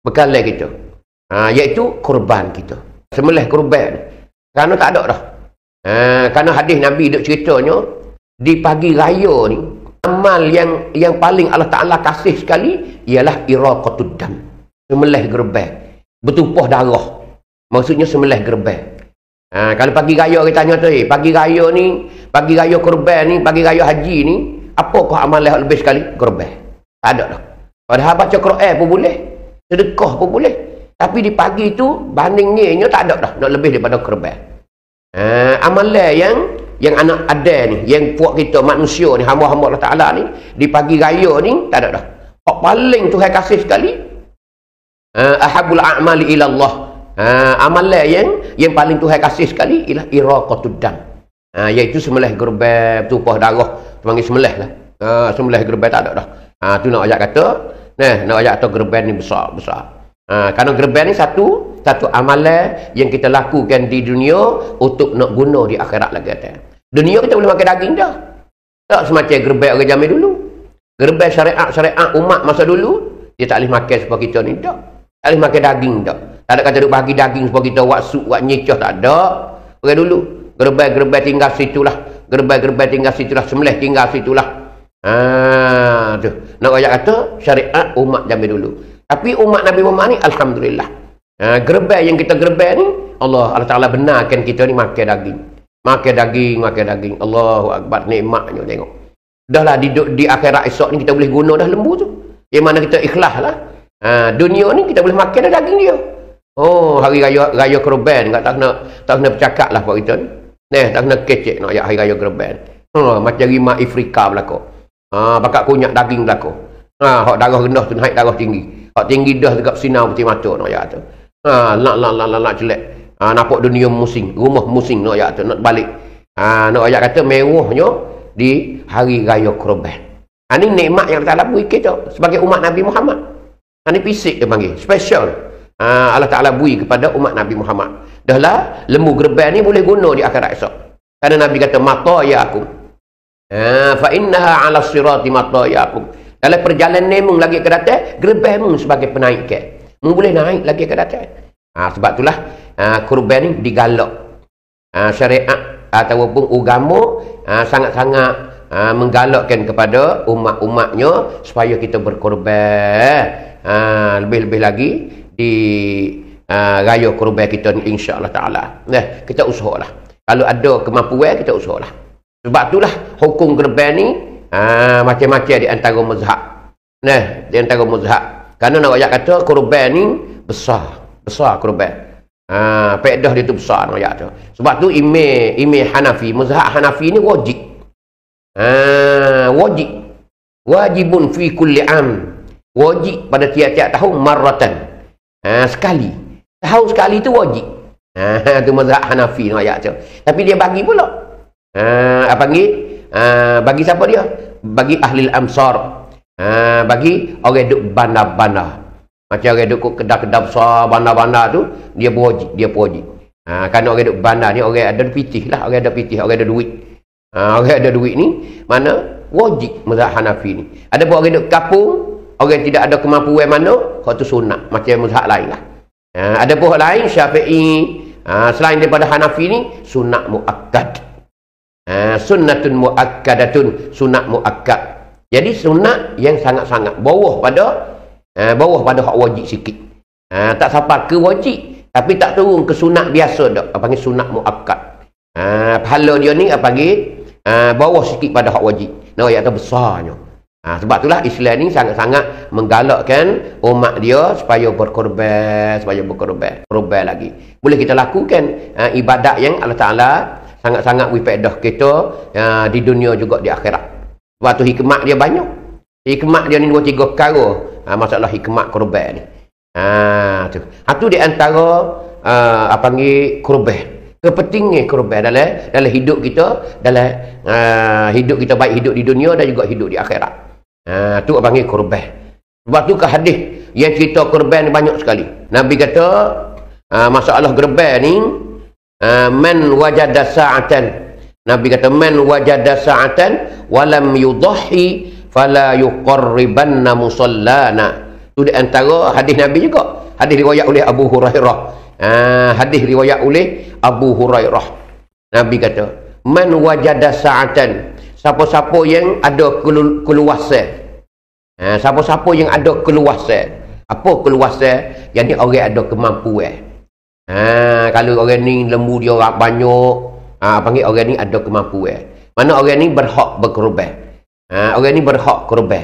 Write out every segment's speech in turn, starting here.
bekalan kita. Iaitu kurban kita. Sembelih kurban. Kerana tak ada dah. Kerana hadis Nabi duk ceritanya di pagi raya ni amal yang paling Allah Ta'ala kasih sekali ialah iraqatud dam. Sembelih gerban. Bertumpah darah. Maksudnya sembelih gerban. Kalau pagi raya kita tanya tu, pagi raya ni, pagi raya kurban ni, pagi raya haji ni, apakah amal yang lebih sekali? Kurban. Tak ada dah. Padahal baca Quran pun boleh. Sedekah pun boleh. Tapi di pagi tu bandingnya tak ada dah. Nak lebih daripada kurban. Amalan yang anak ada ni, yang puak kita manusia ni, hamba-hamba Allah Ta'ala ni, di pagi raya ni tak ada dah. Hak paling Tuhan kasih sekali, ahabul a'mali ila Allah. Amalan yang paling Tuhan kasih sekali ialah iraqatud dam. Iaitu sembelih gerban, tumpah darah, panggil sembelih lah. Sembelih gerban tak ada dah. Tu nak ayat kata, nak ayat kata gerban ni besar-besar. Kerana gerban ni satu amalan yang kita lakukan di dunia untuk nak guna di akhirat lagi atas. Dunia kita boleh makan daging dah. Tak semacam gerban orang zaman dulu. Gerban syariat umat masa dulu, dia tak boleh makan sebab kita ni dah. Tak boleh makan daging dah. Tak ada kata duk bagi daging sebab kita buat sup, buat nyicah, tak ada. Orang dulu, gerban tinggal situlah. Gerban tinggal situlah, sembelih tinggal situlah. Tu. Nak ayat kata syariat umat zaman dulu. Tapi umat Nabi Muhammad ni alhamdulillah. Gerban yang kita gerban ni, Allah Ta'ala benarkan kita ni makan daging. Makan daging. Allahu Akbar, nikmatnya tengok. Dah lah di akhirat esok ni kita boleh guna dah lembu tu. Yang mana kita ikhlas lah. Dunia ni kita boleh makan dah daging dia. Oh, hari raya kurban, tak kena bercakap lah buat kita ni. Tak kena kecek nak ayat hari raya kurban. Macam rima Afrika berlaku. Bakat kunyak daging berlaku. Hak darah rendah tu naik darah tinggi. Hak tinggi dah dekat sinar putih mata nak ayat tu. Nak jelek. Nampak dunia musing, rumah musing nak ayat tu, nak balik. Nak ayat kata mewahnya di hari raya kurban. Ini nikmat yang Allah Ta'ala beri kita sebagai umat Nabi Muhammad. Ini fisik dia panggil, special. Allah Ta'ala beri kepada umat Nabi Muhammad. Dahlah lembu gerban ni boleh guna di akhirat esok. Karena Nabi kata matayakum. Fa innaha 'ala sirati matayakum. Dalam perjalanan mung lagi ke datang, gerban mung sebagai penaikan. Mung boleh naik lagi ke datang. Sebab itulah kurban ni digalak. Syariat ataupun agama sangat-sangat menggalakkan kepada umat-umatnya supaya kita berkorban. Lebih-lebih lagi di raya kurban kita ni insya-Allah Ta'ala. Kita usahalah. Kalau ada kemampuan kita usahalah. Sebab itulah hukum kurban ni macam-macam di antara mazhab. Di antara mazhab. Kerana nak ayat kata kurban ni besar kurban. Faedah dia tu besar nak ayat tu. Sebab tu imam Hanafi, mazhab Hanafi ni wajib. Wajibun fi kulli am. Wajib pada tiap-tiap tahun marratan. Sekali. Tahun sekali tu wajib. Tu mazhab Hanafi nak ayat tu. Tapi dia bagi pula. Bagi siapa dia? Bagi ahli amsar. Bagi orang duk bandar-bandar. Macam orang duk kedai-kedai besar, bandar-bandar tu, dia berwajib. Kerana orang duk bandar ni, orang ada pitih lah, orang ada duit. Orang ada duit ni, mana wajib mazhab Hanafi ni. Ada pun orang duk kapung, orang tidak ada kemampuan mana, hak tu sunat, macam mazhab lain lah. Ada pun lain, Syafi'i, selain daripada Hanafi ni, sunat muakkad. Sunnatun muakkadatun, sunat muakkad. Jadi sunat yang sangat-sangat bawah pada hak wajib sikit. Tak sampai ke wajib, tapi tak turun ke sunat biasa dak. Panggil sunat muakkad. Pahala dia ni panggil bawah sikit pada hak wajib. Nah, ayat tu besarnya. Sebab itulah Islam ni sangat-sangat menggalakkan umat dia supaya berkorban, korban lagi. Boleh kita lakukan ibadat yang Allah Ta'ala sangat-sangat wifaedah kita di dunia juga di akhirat. Sebab tu hikmat dia banyak. Hikmat dia ni 2-3 perkara. Masalah hikmat korban ni. Tu di antara panggil korban. Kepentingan korban dalam hidup kita, hidup kita, baik hidup di dunia dan juga hidup di akhirat. Tu panggil korban. Sebab tu ke hadis yang cerita korban ni banyak sekali. Nabi kata masalah korban ni, man wajada sa'atan. Nabi kata man wajada sa'atan walam yudhi fala yuqarribanna musallana. Tu di antara hadis Nabi juga. Hadis riwayat oleh Abu Hurairah. Hadis riwayat oleh Abu Hurairah. Nabi kata, "Man wajada sa'atan." Siapa-siapa yang ada keluasan. Siapa-siapa yang ada keluasan. Apa keluasan? Yang ni orang ada kemampuan. Kalau orang ni lembu dia orang banyak, panggil orang ni ada kemampuan. Mana orang ni berhak berkorban. Orang ni berhak korban.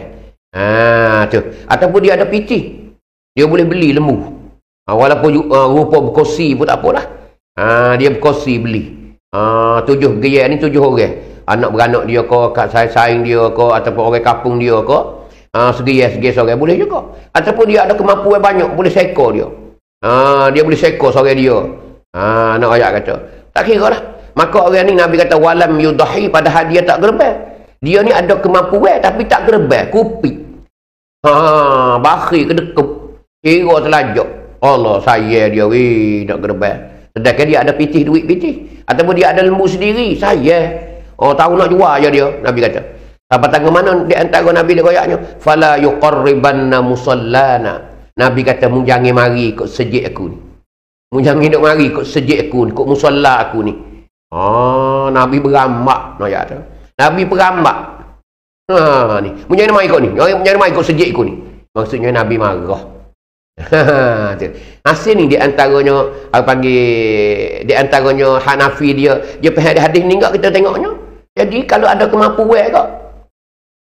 Tu. Ataupun dia ada pitih. Dia boleh beli lembu. Walaupun rupa berkosi pun tak apalah. Dia berkosi beli. 7 gaya ni 7 orang. Anak beranak dia ke, saing dia ke, ataupun orang kampung dia ke. Segi seorang boleh juga. Ataupun dia ada kemampuan banyak, boleh sekor dia. Dia boleh sekor seorang dia. Nak ayat kata. Tak kira lah. Maka orang ni Nabi kata, walam yudahi, padahal dia tak gerban. Dia ni ada kemampuan tapi tak gerban. Kupik. Bakhir kedekup. Kira telajak. Allah saya dia nak gerban. Sedangkan dia ada pitih duit pitih. Ataupun dia ada lembu sendiri. Saya. Tahu nak jual je dia. Nabi kata. Sampai tangan mana di antara Nabi dia royaknya. Fala yuqarribanna musallana. Nabi kata, mu jangan mari ikut sejid aku ni. Mu jangan duk mari ikut sejid aku ni. Ikut musalla aku ni. Nabi beramak. Nabi beramak. Ni. Mu jangan mari ikut ni. Jangan mari ikut sejid aku ni. Maksudnya Nabi marah. Hasil ni di antaranya panggil di antaranya Hanafi dia faham hadis ni enggak kita tengoknya. Jadi kalau ada kemampuan kok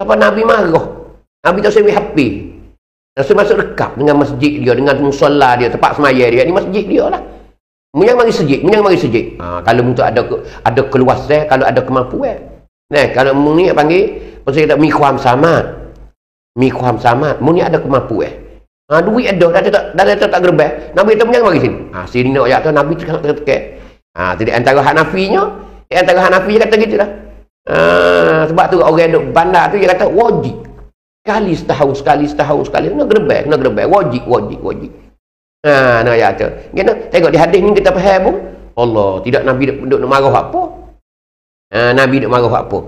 apa Nabi marah. Nabi tak sewi happy. Rasul masuk dekat dengan masjid dia, dengan musalla dia, tempat semaya dia. Ni masjid dia lah. Munyang mari sejid. Kalau mu ada keluasan, kalau ada kemampuan. Nah, kalau mu ni panggil pasal kita mikhwam samad. Mu ni ada kemampuan. Duit ada, dah tak gerbang. Nabi kata jangan mari sini. Sini nak ayat tu Nabi tekan. Jadi antara Hanafinya, antara Hanafi kata gitulah. Sebab tu orang duk bandar tu dia kata wajib. Sekali setahun nak gerbang, wajib. Nak ayat tu. Kita tengok di hadis ni kita faham pun. Allah, tidak Nabi duk marah apa. Nabi duk marah apa.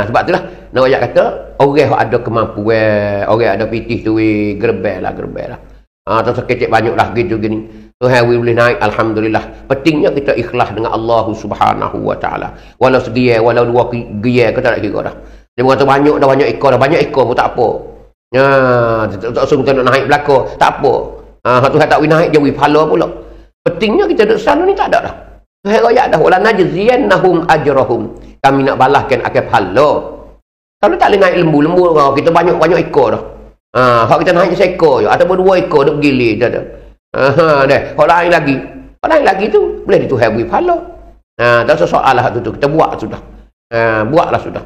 Sebab itulah nak ayat kata orang yang ada kemampuan, orang yang ada pitih tu gerbang lah. Atau sekecil banyak lah gitu gini. Tuhan boleh naik, alhamdulillah. Pentingnya kita ikhlas dengan Allah Subhanahu wa taala. Walau segiya, walau 2 giya kita tak kira dah. Dia kata banyak banyak ekor pun tak apa. Tak usah kita nak naik belakang, tak apa. Tuhan tak boleh naik dia boleh pahala pula. Pentingnya kita duduk sana ni tak ada dah. Tuhan ayat dah wala najziyannahum ajrahum. Kami nak balaskan akan pahala. Kalau tak boleh naik lembu kita banyak ekor dah. Kalau kita naik seekor je ataupun 2 ekor duk gilir dah. Kalau lain lagi tu boleh dituhai beri pahala. Tak usah soal lah tu kita buat sudah. Buatlah sudah.